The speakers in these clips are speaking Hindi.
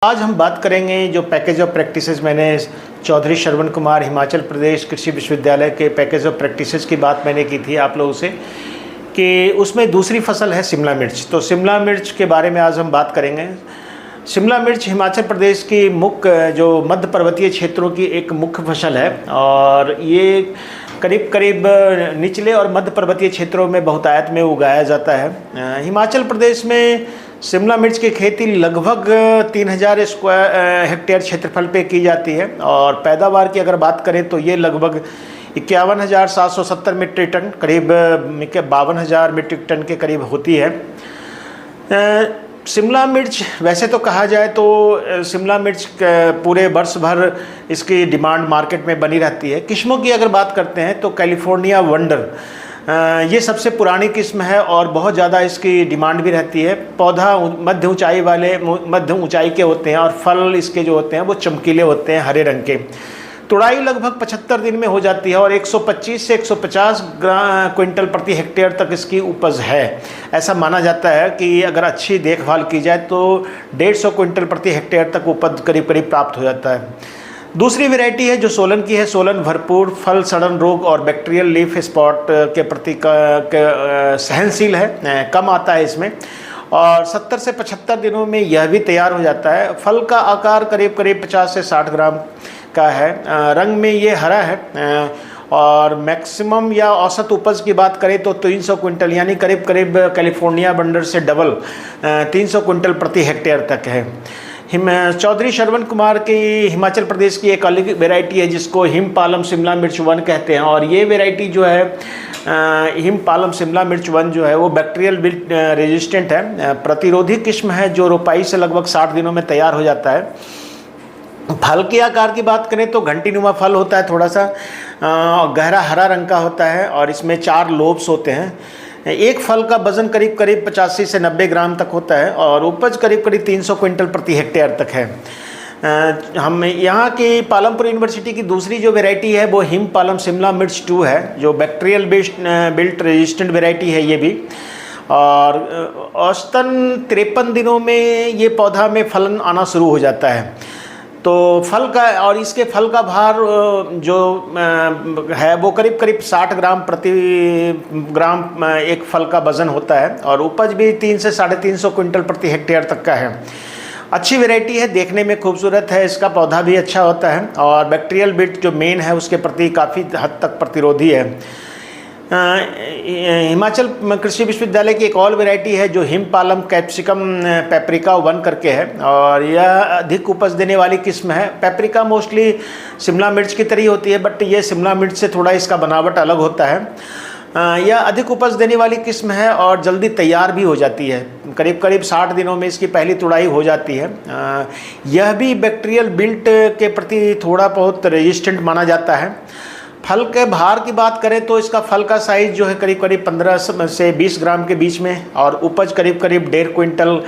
आज हम बात करेंगे जो पैकेज ऑफ प्रैक्टिसेस मैंने चौधरी श्रवण कुमार हिमाचल प्रदेश कृषि विश्वविद्यालय के पैकेज ऑफ प्रैक्टिसेस की बात मैंने की थी आप लोगों से कि उसमें दूसरी फसल है शिमला मिर्च। तो शिमला मिर्च के बारे में आज हम बात करेंगे। शिमला मिर्च हिमाचल प्रदेश की मुख्य जो मध्य पर्वतीय क्षेत्रों की एक मुख्य फसल है और ये करीब करीब निचले और मध्य पर्वतीय क्षेत्रों में बहुतायत में उगाया जाता है। हिमाचल प्रदेश में शिमला मिर्च की खेती लगभग 3000 हेक्टेयर क्षेत्रफल पे की जाती है और पैदावार की अगर बात करें तो ये लगभग 51,770 मीट्रिक टन करीब 52,000 मीट्रिक टन के करीब होती है। शिमला मिर्च वैसे तो कहा जाए तो शिमला मिर्च पूरे वर्ष भर इसकी डिमांड मार्केट में बनी रहती है। किस्मों की अगर बात करते हैं तो कैलिफोर्निया वंडर ये सबसे पुरानी किस्म है और बहुत ज़्यादा इसकी डिमांड भी रहती है। पौधा मध्य ऊंचाई के होते हैं और फल इसके जो होते हैं वो चमकीले होते हैं, हरे रंग के। तुड़ाई लगभग 75 दिन में हो जाती है और 125 से 150 क्विंटल प्रति हेक्टेयर तक इसकी उपज है। ऐसा माना जाता है कि अगर अच्छी देखभाल की जाए तो 150 क्विंटल प्रति हेक्टेयर तक उपज करीब करीब प्राप्त हो जाता है। दूसरी वैरायटी है जो सोलन की है। सोलन भरपूर फल सड़न रोग और बैक्टीरियल लीफ स्पॉट के प्रति सहनशील है, कम आता है इसमें और 70 से 75 दिनों में यह भी तैयार हो जाता है। फल का आकार करीब करीब 50 से 60 ग्राम का है। रंग में ये हरा है और मैक्सिमम या औसत उपज की बात करें तो 300 क्विंटल यानी करीब करीब कैलिफोर्निया वंडर से डबल 300 क्विंटल प्रति हेक्टेयर तक है। चौधरी श्रवण कुमार की हिमाचल प्रदेश की एक अलग वैरायटी है जिसको हिमपालम शिमला मिर्च 1 कहते हैं और ये वैरायटी जो है हिमपालम शिमला मिर्च 1 जो है वो बैक्टीरियल विल्ट रेजिस्टेंट है, प्रतिरोधी किस्म है जो रोपाई से लगभग 60 दिनों में तैयार हो जाता है। फल के आकार की बात करें तो घंटीनुमा फल होता है, थोड़ा सा गहरा हरा रंग का होता है और इसमें 4 लोब्स होते हैं। एक फल का वजन करीब करीब 85 से 90 ग्राम तक होता है और उपज करीब करीब 300 क्विंटल प्रति हेक्टेयर तक है। हम यहाँ की पालमपुर यूनिवर्सिटी की दूसरी जो वैरायटी है वो हिमपालम शिमला मिर्च 2 है जो बैक्टीरियल बिल्ट रेजिस्टेंट वैरायटी है ये भी और औसतन 53 दिनों में ये पौधा में फलन आना शुरू हो जाता है। तो फल का और इसके फल का भार जो है वो करीब करीब 60 ग्राम प्रति ग्राम एक फल का वजन होता है और उपज भी 3 से 350 क्विंटल प्रति हेक्टेयर तक का है। अच्छी वैरायटी है, देखने में खूबसूरत है, इसका पौधा भी अच्छा होता है और बैक्टीरियल बिट जो मेन है उसके प्रति काफ़ी हद तक प्रतिरोधी है। हिमाचल कृषि विश्वविद्यालय की एक और वैरायटी है जो हिमपालम कैप्सिकम पेपरिका 1 करके है और यह अधिक उपज देने वाली किस्म है। पेपरिका मोस्टली शिमला मिर्च की तरह होती है बट ये शिमला मिर्च से थोड़ा इसका बनावट अलग होता है। यह अधिक उपज देने वाली किस्म है और जल्दी तैयार भी हो जाती है, करीब करीब 60 दिनों में इसकी पहली तुड़ाई हो जाती है। यह भी बैक्टीरियल बिल्ट के प्रति थोड़ा बहुत रेजिस्टेंट माना जाता है। फल के भार की बात करें तो इसका फल का साइज़ जो है करीब करीब 15 से 20 ग्राम के बीच में और उपज करीब करीब 1.5 क्विंटल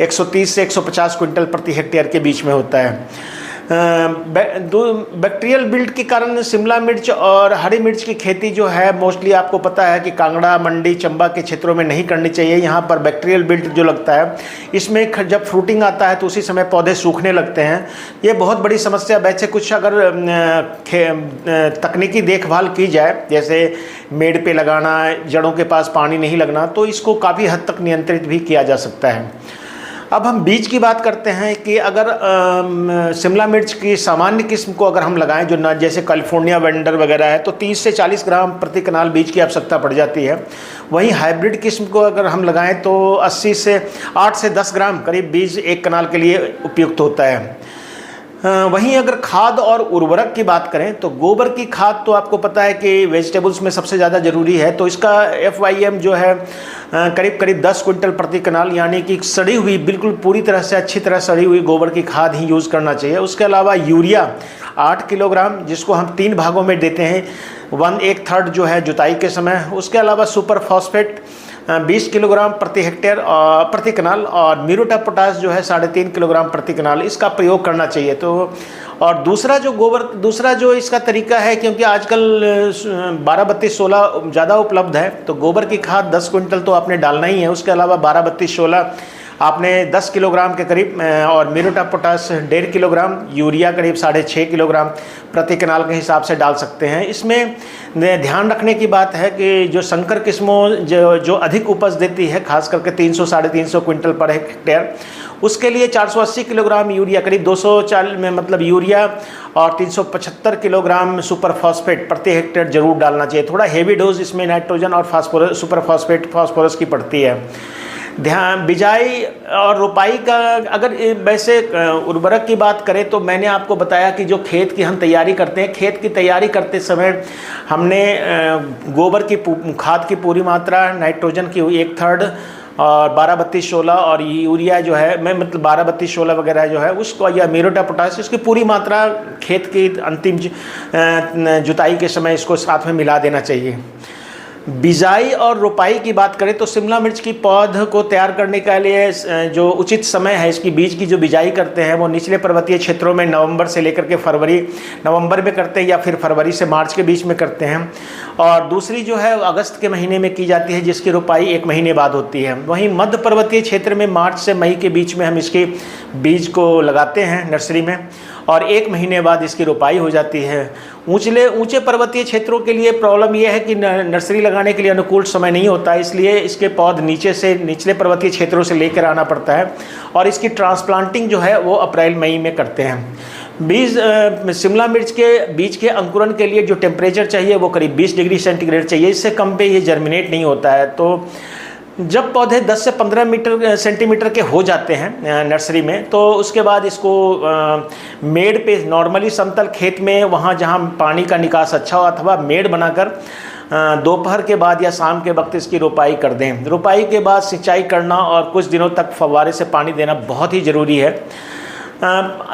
130 से 150 क्विंटल प्रति हेक्टेयर के बीच में होता है। बैक्टीरियल बिल्ट के कारण शिमला मिर्च और हरी मिर्च की खेती जो है मोस्टली आपको पता है कि कांगड़ा, मंडी, चंबा के क्षेत्रों में नहीं करनी चाहिए। यहाँ पर बैक्टीरियल बिल्ट जो लगता है इसमें जब फ्रूटिंग आता है तो उसी समय पौधे सूखने लगते हैं। ये बहुत बड़ी समस्या। वैसे कुछ अगर तकनीकी देखभाल की जाए जैसे मेड़ पे लगाना, जड़ों के पास पानी नहीं लगना, तो इसको काफ़ी हद तक नियंत्रित भी किया जा सकता है। अब हम बीज की बात करते हैं कि अगर शिमला मिर्च की सामान्य किस्म को अगर हम लगाएं जो न जैसे कैलिफोर्निया वेंडर वगैरह है तो 30 से 40 ग्राम प्रति कनाल बीज की आवश्यकता पड़ जाती है। वहीं हाइब्रिड किस्म को अगर हम लगाएं तो 8 से 10 ग्राम करीब बीज एक कनाल के लिए उपयुक्त होता है। वहीं अगर खाद और उर्वरक की बात करें तो गोबर की खाद तो आपको पता है कि वेजिटेबल्स में सबसे ज़्यादा ज़रूरी है, तो इसका FYM जो है करीब करीब 10 क्विंटल प्रति कनाल यानी कि सड़ी हुई बिल्कुल पूरी तरह से अच्छी तरह सड़ी हुई गोबर की खाद ही यूज़ करना चाहिए। उसके अलावा यूरिया 8 किलोग्राम जिसको हम 3 भागों में देते हैं, 1/3 जो है जुताई के समय। उसके अलावा सुपर फॉस्फेट 20 किलोग्राम प्रति हेक्टेयर प्रति कनाल और म्यूरेट ऑफ पोटाश जो है 3.5 किलोग्राम प्रति कनाल इसका प्रयोग करना चाहिए। तो और दूसरा जो इसका तरीका है, क्योंकि आजकल 12-32-16 ज़्यादा उपलब्ध है, तो गोबर की खाद 10 क्विंटल तो आपने डालना ही है। उसके अलावा 12-32-16 आपने 10 किलोग्राम के करीब और muriate of potash 1.5 kilogram, urea करीब 6.5 किलोग्राम प्रति कनाल के हिसाब से डाल सकते हैं। इसमें ध्यान रखने की बात है कि जो संकर किस्मों जो अधिक उपज देती है, खास करके 300 साढ़े 300 क्विंटल पर हेक्टेयर, उसके लिए 480 किलोग्राम यूरिया, करीब 240 में मतलब यूरिया और 375 किलोग्राम सुपर फॉस्फेट प्रति हेक्टेयर जरूर डालना चाहिए। थोड़ा हेवी डोज इसमें नाइट्रोजन और फास्फोरस, सुपर फॉस्फेट, फास्फोरस की पड़ती है। ध्यान बिजाई और रोपाई का, अगर वैसे उर्वरक की बात करें तो मैंने आपको बताया कि जो खेत की हम तैयारी करते हैं, खेत की तैयारी करते समय हमने गोबर की खाद की पूरी मात्रा, नाइट्रोजन की 1/3 और 12-32-16 और यूरिया जो है, मैं मतलब 12-32-16 वगैरह जो है उसको, या म्यूरेट ऑफ पोटाश, उसकी पूरी मात्रा खेत की अंतिम जुताई के समय इसको साथ में मिला देना चाहिए। बिजाई और रोपाई की बात करें तो शिमला मिर्च की पौध को तैयार करने के लिए जो उचित समय है, इसकी बीज की जो बिजाई करते हैं वो निचले पर्वतीय क्षेत्रों में नवंबर से लेकर के फरवरी, नवंबर में करते हैं या फिर फरवरी से मार्च के बीच में करते हैं। और दूसरी जो है अगस्त के महीने में की जाती है, जिसकी रोपाई 1 महीने बाद होती है। वहीं मध्य पर्वतीय क्षेत्र में मार्च से मई के बीच में हम इसके बीज को लगाते हैं नर्सरी में, और 1 महीने बाद इसकी रोपाई हो जाती है। ऊंचे पर्वतीय क्षेत्रों के लिए प्रॉब्लम यह है कि नर्सरी लगाने के लिए अनुकूल समय नहीं होता, इसलिए इसके पौध निचले पर्वतीय क्षेत्रों से लेकर आना पड़ता है, और इसकी ट्रांसप्लांटिंग जो है वो अप्रैल मई में करते हैं। शिमला मिर्च के बीज के अंकुरण के लिए जो टेम्परेचर चाहिए वो करीब 20 डिग्री सेंटीग्रेड चाहिए, इससे कम पे ये जर्मिनेट नहीं होता है। तो जब पौधे 10 से 15 सेंटीमीटर के हो जाते हैं नर्सरी में, तो उसके बाद इसको मेड़ पे, नॉर्मली समतल खेत में, वहाँ जहाँ पानी का निकास अच्छा हो, अथवा मेड़ बनाकर दोपहर के बाद या शाम के वक्त इसकी रोपाई कर दें। रोपाई के बाद सिंचाई करना और कुछ दिनों तक फव्वारे से पानी देना बहुत ही ज़रूरी है।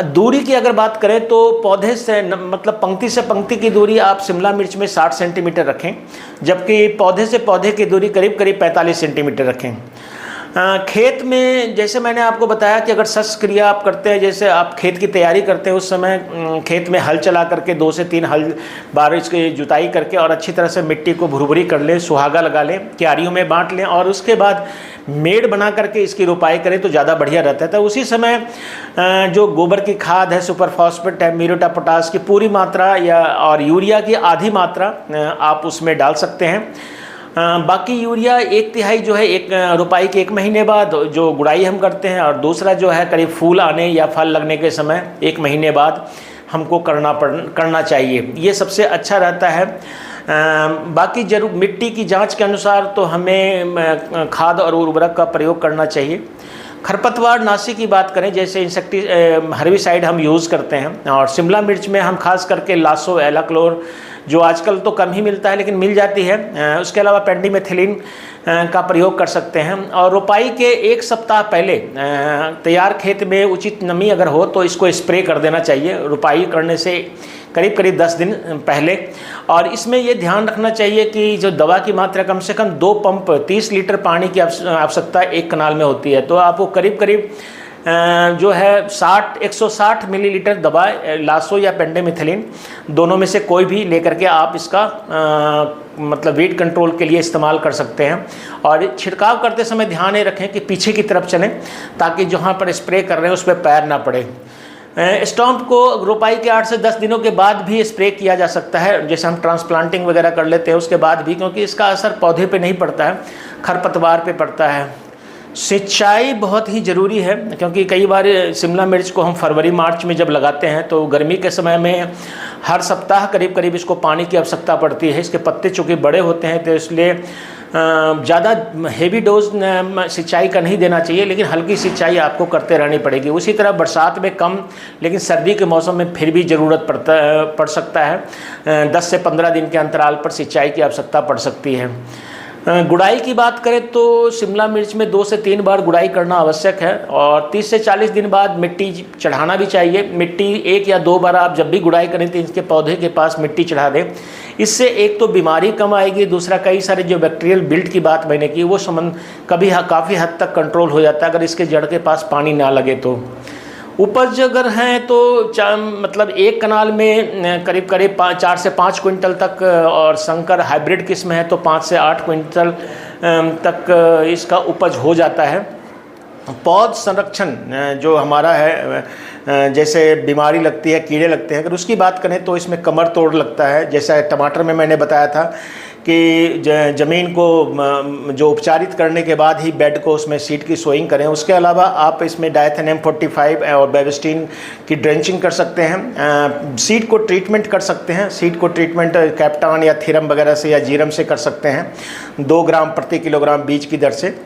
दूरी की अगर बात करें तो पौधे से मतलब पंक्ति से पंक्ति की दूरी आप शिमला मिर्च में 60 सेंटीमीटर रखें, जबकि पौधे से पौधे की दूरी करीब 45 सेंटीमीटर रखें। खेत में जैसे मैंने आपको बताया कि अगर शस्त्र क्रिया आप करते हैं, जैसे आप खेत की तैयारी करते हैं, उस समय खेत में हल चला करके 2 से 3 हल बार इसकी जुताई करके और अच्छी तरह से मिट्टी को भुरभुरी कर लें, सुहागा लगा लें, क्यारियों में बांट लें, और उसके बाद मेड़ बना करके इसकी रोपाई करें तो ज़्यादा बढ़िया रहता है। तो उसी समय जो गोबर की खाद है, सुपर फॉस्फेट है, म्यूरेट ऑफ पोटाश की पूरी मात्रा या और यूरिया की आधी मात्रा आप उसमें डाल सकते हैं। बाकी यूरिया 1/3 जो है रोपाई के 1 महीने बाद जो गुड़ाई हम करते हैं, और दूसरा जो है करीब फूल आने या फल लगने के समय 1 महीने बाद हमको करना चाहिए। ये सबसे अच्छा रहता है। बाकी जरूर मिट्टी की जांच के अनुसार तो हमें खाद और उर्वरक का प्रयोग करना चाहिए। खरपतवार नाशी की बात करें, जैसे हर्बिसाइड हम यूज़ करते हैं, और शिमला मिर्च में हम खास करके लासो, एलाक्लोर, जो आजकल तो कम ही मिलता है लेकिन मिल जाती है, उसके अलावा पेंडिमेथिलिन का प्रयोग कर सकते हैं। और रोपाई के 1 सप्ताह पहले तैयार खेत में उचित नमी अगर हो तो इसको स्प्रे कर देना चाहिए, रोपाई करने से करीब 10 दिन पहले। और इसमें ये ध्यान रखना चाहिए कि जो दवा की मात्रा कम से कम 2 पंप 30 लीटर पानी की आवश्यकता 1 कनाल में होती है। तो आपको करीब जो है 160 मिलीलीटर दवा, लासो या पेंडिमेथिलिन, दोनों में से कोई भी लेकर के आप इसका मतलब वेट कंट्रोल के लिए इस्तेमाल कर सकते हैं। और छिड़काव करते समय ध्यान ये रखें कि पीछे की तरफ चलें, ताकि जहाँ पर स्प्रे कर रहे हैं उस पर पैर ना पड़े। स्टॉम्प को रोपाई के 8 से 10 दिनों के बाद भी स्प्रे किया जा सकता है, जैसे हम ट्रांसप्लांटिंग वगैरह कर लेते हैं उसके बाद भी, क्योंकि इसका असर पौधे पे नहीं पड़ता है, खरपतवार पे पड़ता है। सिंचाई बहुत ही ज़रूरी है, क्योंकि कई बार शिमला मिर्च को हम फरवरी मार्च में जब लगाते हैं तो गर्मी के समय में हर सप्ताह करीब इसको पानी की आवश्यकता पड़ती है। इसके पत्ते चूँकि बड़े होते हैं तो इसलिए ज़्यादा हेवी डोज सिंचाई का नहीं देना चाहिए, लेकिन हल्की सिंचाई आपको करते रहनी पड़ेगी। उसी तरह बरसात में कम, लेकिन सर्दी के मौसम में फिर भी ज़रूरत पड़ सकता है। 10 से 15 दिन के अंतराल पर सिंचाई की आवश्यकता पड़ सकती है। गुड़ाई की बात करें तो शिमला मिर्च में 2 से 3 बार गुड़ाई करना आवश्यक है, और 30 से 40 दिन बाद मिट्टी चढ़ाना भी चाहिए। मिट्टी 1 या 2 बार आप जब भी गुड़ाई करें तो इसके पौधे के पास मिट्टी चढ़ा दें। इससे एक तो बीमारी कम आएगी, दूसरा कई सारे जो बैक्टीरियल बिल्ट की बात मैंने की वो काफ़ी हद तक कंट्रोल हो जाता है, अगर इसके जड़ के पास पानी ना लगे तो। उपज अगर हैं तो मतलब 1 कनाल में करीब 4 से 5 क्विंटल तक, और संकर हाइब्रिड किस्म है तो 5 से 8 क्विंटल तक इसका उपज हो जाता है। पौध संरक्षण जो हमारा है, जैसे बीमारी लगती है, कीड़े लगते हैं, अगर उसकी बात करें तो इसमें कमर तोड़ लगता है। जैसा टमाटर में मैंने बताया था कि ज़मीन को जो उपचारित करने के बाद ही बेड को उसमें सीड की सोइंग करें। उसके अलावा आप इसमें डायथेनियम 45 और बेविस्टिन की ड्रेंचिंग कर सकते हैं। सीड को ट्रीटमेंट कर सकते हैं। सीड को ट्रीटमेंट कैप्टान या थीरम वगैरह से या जीरम से कर सकते हैं 2 ग्राम प्रति किलोग्राम बीज की दर से।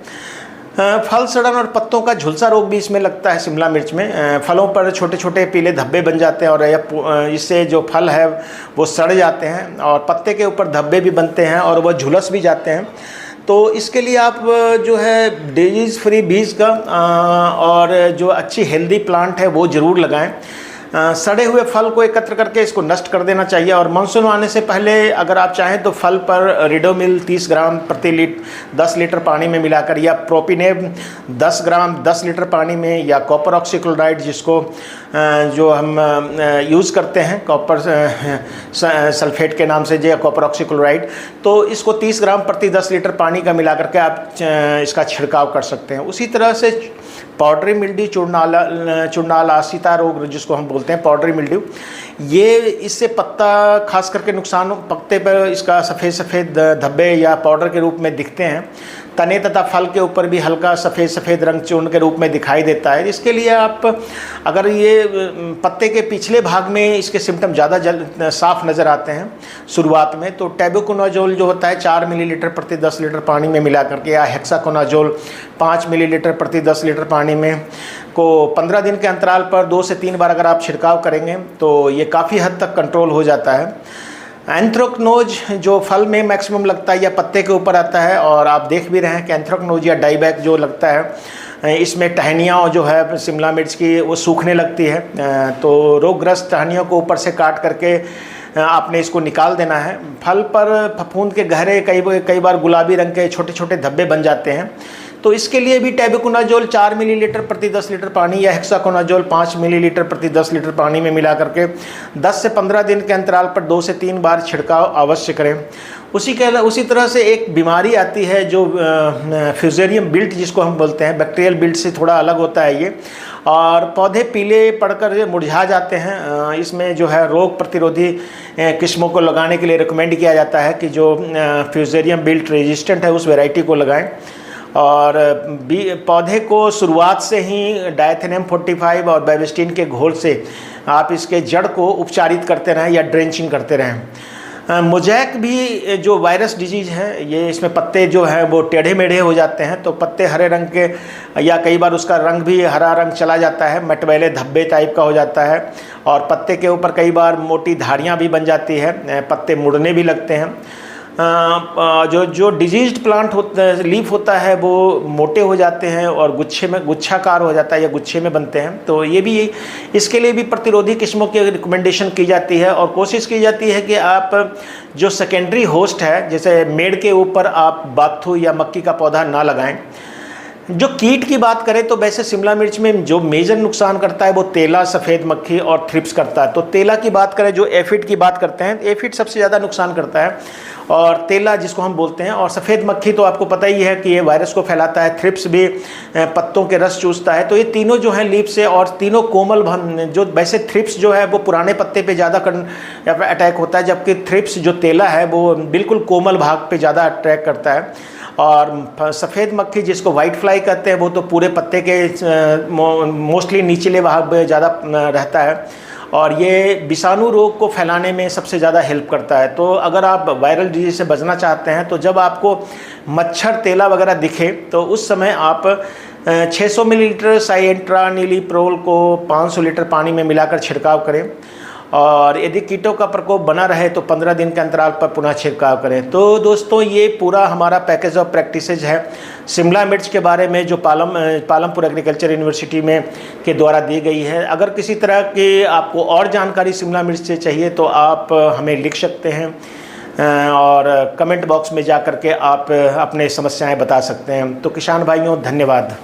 फल सड़न और पत्तों का झुलसा रोग भी इसमें लगता है शिमला मिर्च में। फलों पर छोटे छोटे पीले धब्बे बन जाते हैं और इससे जो फल है वो सड़ जाते हैं और पत्ते के ऊपर धब्बे भी बनते हैं और वह झुलस भी जाते हैं। तो इसके लिए आप जो है डिजीज़ फ्री बीज का और जो अच्छी हेल्दी प्लांट है वो ज़रूर लगाएं। सड़े हुए फल को एकत्र करके इसको नष्ट कर देना चाहिए और मानसून आने से पहले अगर आप चाहें तो फल पर रिडोमिल 30 ग्राम प्रति 10 लीटर पानी में मिलाकर, या प्रोपिनेब 10 ग्राम 10 लीटर पानी में, या कॉपर ऑक्सीक्लोराइड जिसको जो हम यूज़ करते हैं कॉपर सल्फेट के नाम से, जो कॉपर ऑक्सीक्लोराइड, तो इसको 30 ग्राम प्रति 10 लीटर पानी का मिला करके आप इसका छिड़काव कर सकते हैं। उसी तरह से पाउडरी मिल्ड्यू, चूर्णाल आसिता रोग जिसको हम बोलते हैं पाउडरी मिल्ड्यू, ये इससे पत्ता खास करके नुकसान, पत्ते पर इसका सफ़ेद सफ़ेद धब्बे या पाउडर के रूप में दिखते हैं। तने तथा फल के ऊपर भी हल्का सफ़ेद सफ़ेद रंग चूर्ण के रूप में दिखाई देता है। इसके लिए आप अगर ये पत्ते के पिछले भाग में इसके सिम्टम ज़्यादा साफ नज़र आते हैं शुरुआत में, तो टेबुकोनाजोल जो होता है 4 मिलीलीटर प्रति 10 लीटर पानी में मिला करके, या हेक्साकोनाजोल 5 मिलीलीटर प्रति 10 लीटर पानी में को 15 दिन के अंतराल पर 2 से 3 बार अगर आप छिड़काव करेंगे तो ये काफ़ी हद तक कंट्रोल हो जाता है। एंथ्रेक्नोज जो फल में मैक्सिमम लगता है या पत्ते के ऊपर आता है, और आप देख भी रहे हैं कि एंथ्रेक्नोज या डाईबैक जो लगता है, इसमें टहनियाँ जो है शिमला मिर्च की वो सूखने लगती है। तो रोगग्रस्त टहनियों को ऊपर से काट करके आपने इसको निकाल देना है। फल पर फफूंद के गहरे कई बार गुलाबी रंग के छोटे छोटे धब्बे बन जाते हैं, तो इसके लिए भी टेबुकोनाजोल 4 मिलीलीटर प्रति 10 लीटर पानी या हेक्साकोनाजोल 5 मिलीलीटर प्रति 10 लीटर पानी में मिला करके 10 से 15 दिन के अंतराल पर 2 से 3 बार छिड़काव अवश्य करें। उसी तरह से एक बीमारी आती है जो फ्यूजेरियम बिल्ट जिसको हम बोलते हैं, बैक्टीरियल बिल्ट से थोड़ा अलग होता है ये, और पौधे पीले पड़कर मुरझा जाते हैं। इसमें जो है रोग प्रतिरोधी किस्मों को लगाने के लिए रिकमेंड किया जाता है कि जो फ्यूजेरियम बिल्ट रेजिस्टेंट है उस वैरायटी को लगाएं। और पौधे को शुरुआत से ही डायथेनियम 45 और बेविस्टिन के घोल से आप इसके जड़ को उपचारित करते रहें या ड्रेंचिंग करते रहें। मोजैक भी जो वायरस डिजीज़ है, ये इसमें पत्ते जो हैं वो टेढ़े मेढ़े हो जाते हैं, तो पत्ते हरे रंग के या कई बार उसका रंग भी हरा रंग चला जाता है, मटमैले धब्बे टाइप का हो जाता है, और पत्ते के ऊपर कई बार मोटी धारियाँ भी बन जाती है, पत्ते मुड़ने भी लगते हैं। जो डिजीज्ड प्लांट लीफ होता है वो मोटे हो जाते हैं और गुच्छाकार हो जाता है या गुच्छे में बनते हैं। तो ये भी इसके लिए भी प्रतिरोधी किस्मों की रिकमेंडेशन की जाती है और कोशिश की जाती है कि आप जो सेकेंडरी होस्ट है, जैसे मेड़ के ऊपर आप बाथू या मक्की का पौधा ना लगाएं। जो कीट की बात करें तो वैसे शिमला मिर्च में जो मेजर नुकसान करता है वो तेला, सफ़ेद मक्खी और थ्रिप्स करता है। तो तेला की बात करें, जो एफिड की बात करते हैं, एफिड सबसे ज़्यादा नुकसान करता है, और तेला जिसको हम बोलते हैं, और सफ़ेद मक्खी तो आपको पता ही है कि ये वायरस को फैलाता है। थ्रिप्स भी पत्तों के रस चूसता है। तो ये तीनों जो है लीफ से, और तीनों कोमल जो वैसे थ्रिप्स जो है वो पुराने पत्ते पे ज़्यादा अटैक होता है, जबकि थ्रिप्स जो तेला है वो बिल्कुल कोमल भाग पे ज़्यादा अटैक करता है। और सफ़ेद मक्खी जिसको वाइट फ्लाई कहते हैं वो तो पूरे पत्ते के मोस्टली निचले भाग में ज़्यादा रहता है, और ये विषाणु रोग को फैलाने में सबसे ज़्यादा हेल्प करता है। तो अगर आप वायरल डिजीज से बचना चाहते हैं तो जब आपको मच्छर, तेला वगैरह दिखे तो उस समय आप 600 मिलीलीटर साइएंट्रानिलीप्रोल को 500 लीटर पानी में मिलाकर छिड़काव करें, और यदि कीटों का प्रकोप बना रहे तो 15 दिन के अंतराल पर पुनः छिड़काव करें। तो दोस्तों, ये पूरा हमारा पैकेज ऑफ प्रैक्टिसेज है शिमला मिर्च के बारे में, जो पालमपुर एग्रीकल्चर यूनिवर्सिटी में के द्वारा दी गई है। अगर किसी तरह की आपको और जानकारी शिमला मिर्च से चाहिए तो आप हमें लिख सकते हैं, और कमेंट बॉक्स में जा कर के आप अपने समस्याएं बता सकते हैं। तो किसान भाइयों, धन्यवाद।